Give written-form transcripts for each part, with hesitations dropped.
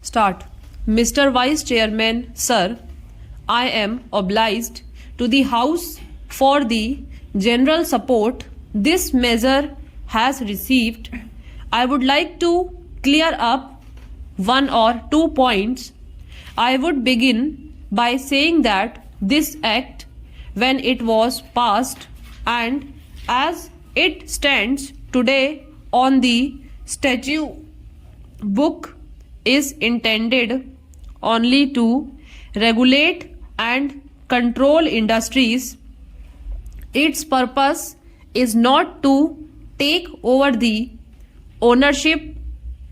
Start. Mr. Vice Chairman, Sir, I am obliged to the House for the general support this measure has received. I would like to clear up one or two points. I would begin by saying that this act, when it was passed and as it stands today on the statute book, is intended only to regulate and control industries. Its purpose is not to take over the ownership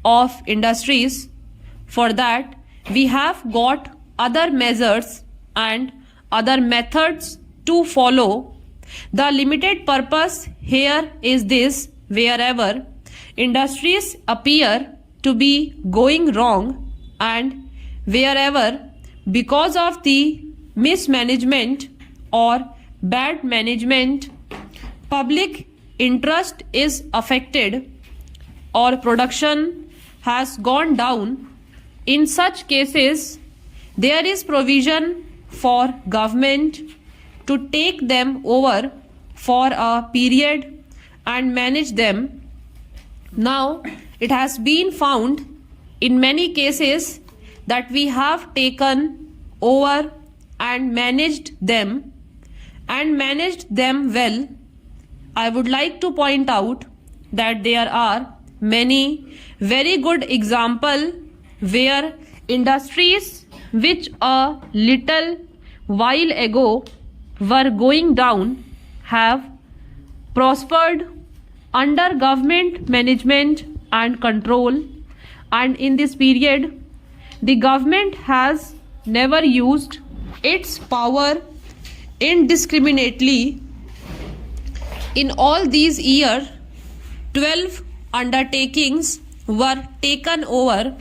of industries. For that, we have got other measures and other methods to follow. The limited purpose here is this: wherever industries appear to be going wrong and wherever, because of the mismanagement or bad management, public interest is affected or production has gone down, in such cases there is provision for government to take them over for a period and manage them. Now, it has been found in many cases that we have taken over and managed them well. I would like to point out that there are many very good examples where industries which a little while ago were going down have prospered under government management and control, and in this period the government has never used its power indiscriminately. In all these years, 12 undertakings were taken over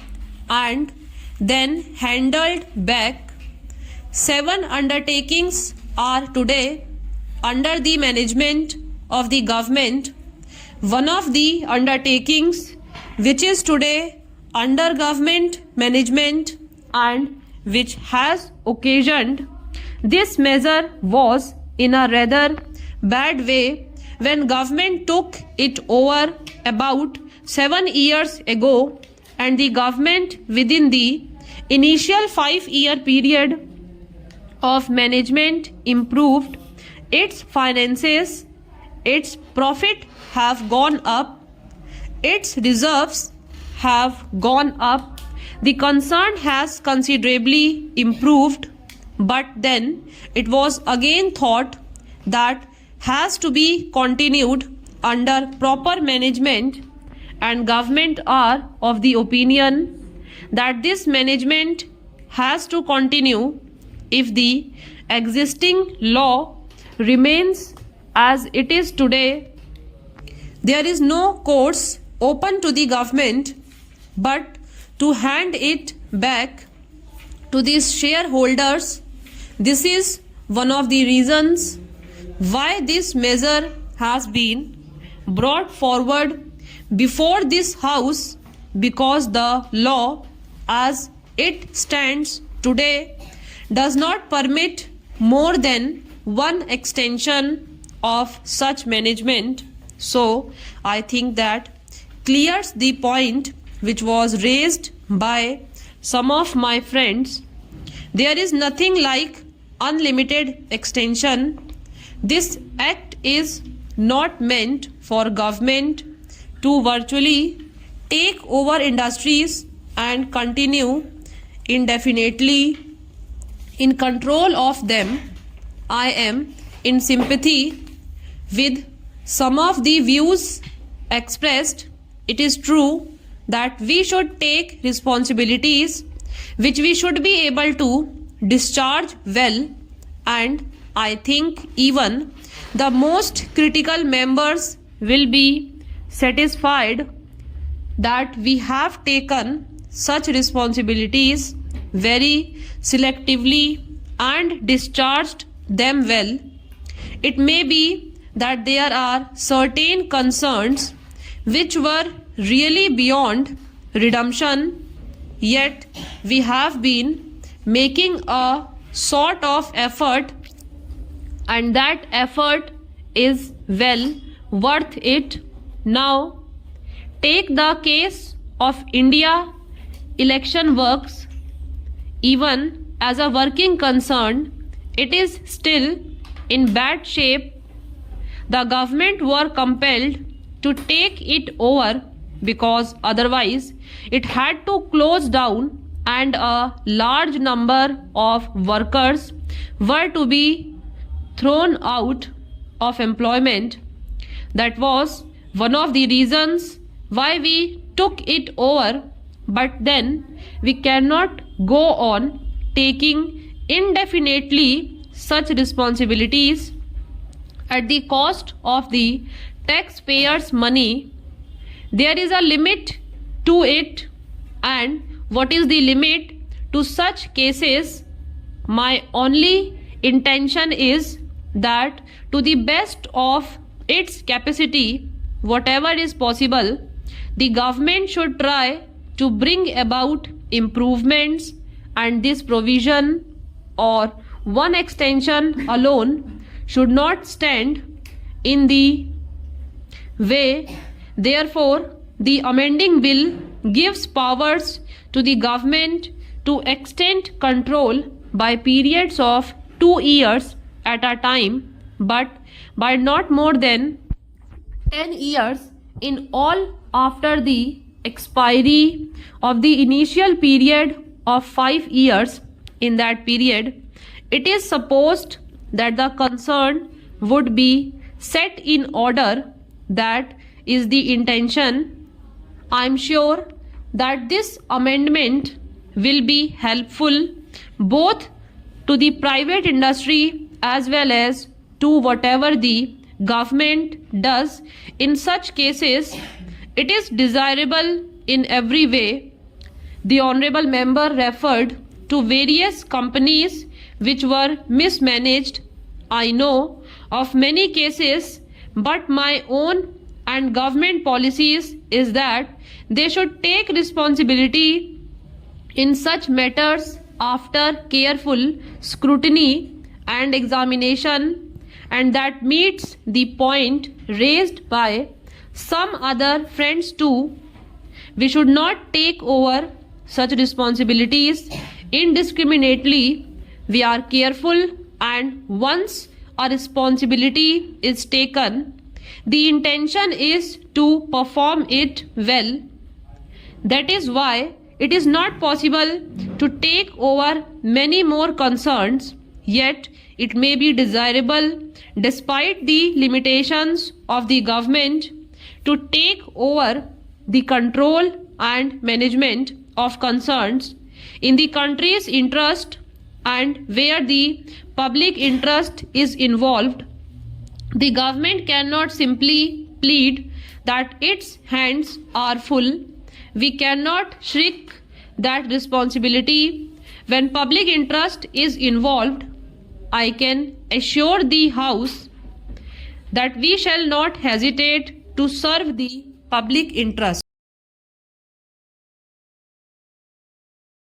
and then handled back. 7 undertakings are today under the management of the government. One of the undertakings which is today under government management and which has occasioned this measure was in a rather bad way when government took it over about 7 years ago, and the government within the initial 5-year period of management improved its finances, its profit have gone up, its reserves have gone up, the concern has considerably improved, but then it was again thought that has to be continued under proper management, and government are of the opinion that this management has to continue if the existing law remains as it is today. There is no course open to the government but to hand it back to these shareholders. This is one of the reasons why this measure has been brought forward before this House, because the law as it stands today does not permit more than one extension of such management. So I think that clears the point which was raised by some of my friends. There is nothing like unlimited extension. This act is not meant for government to virtually take over industries and continue indefinitely in control of them. I am in sympathy with some of the views expressed. It is true that we should take responsibilities which we should be able to discharge well, and I think even the most critical members will be satisfied that we have taken such responsibilities very selectively and discharged them well. It may be that there are certain concerns which were really beyond redemption yet we have been making a sort of effort, and that effort is well worth it. Now, take the case of India election works. Even as a working concern, it is still in bad shape. The government were compelled to take it over because otherwise it had to close down, and a large number of workers were to be thrown out of employment. That was one of the reasons why we took it over, but then we cannot go on taking indefinitely such responsibilities at the cost of the taxpayers' money. There is a limit to it, and what is the limit to such cases? My only intention is that to the best of its capacity, whatever is possible, the government should try to bring about improvements, and this provision or one extension alone should not stand in the way. Therefore, the amending bill gives powers to the government to extend control by periods of 2 years at a time, but by not more than 10 years in all after the expiry of the initial period of 5 years. In that period, it is supposed that the concern would be set in order. That is the intention. I am sure that this amendment will be helpful both to the private industry as well as to whatever the government does in such cases. It is desirable in every way. The honorable member referred to various companies which were mismanaged. I know of many cases, but my own and government policies is that they should take responsibility in such matters after careful scrutiny and examination, and that meets the point raised by some other friends too. We should not take over such responsibilities indiscriminately. We are careful, and once a responsibility is taken, the intention is to perform it well. That is why it is not possible to take over many more concerns, yet it may be desirable, despite the limitations of the government, to take over the control and management of concerns in the country's interest, and where the public interest is involved. The government cannot simply plead that its hands are full. We cannot shirk that responsibility when public interest is involved. I can assure the House that we shall not hesitate to serve the public interest.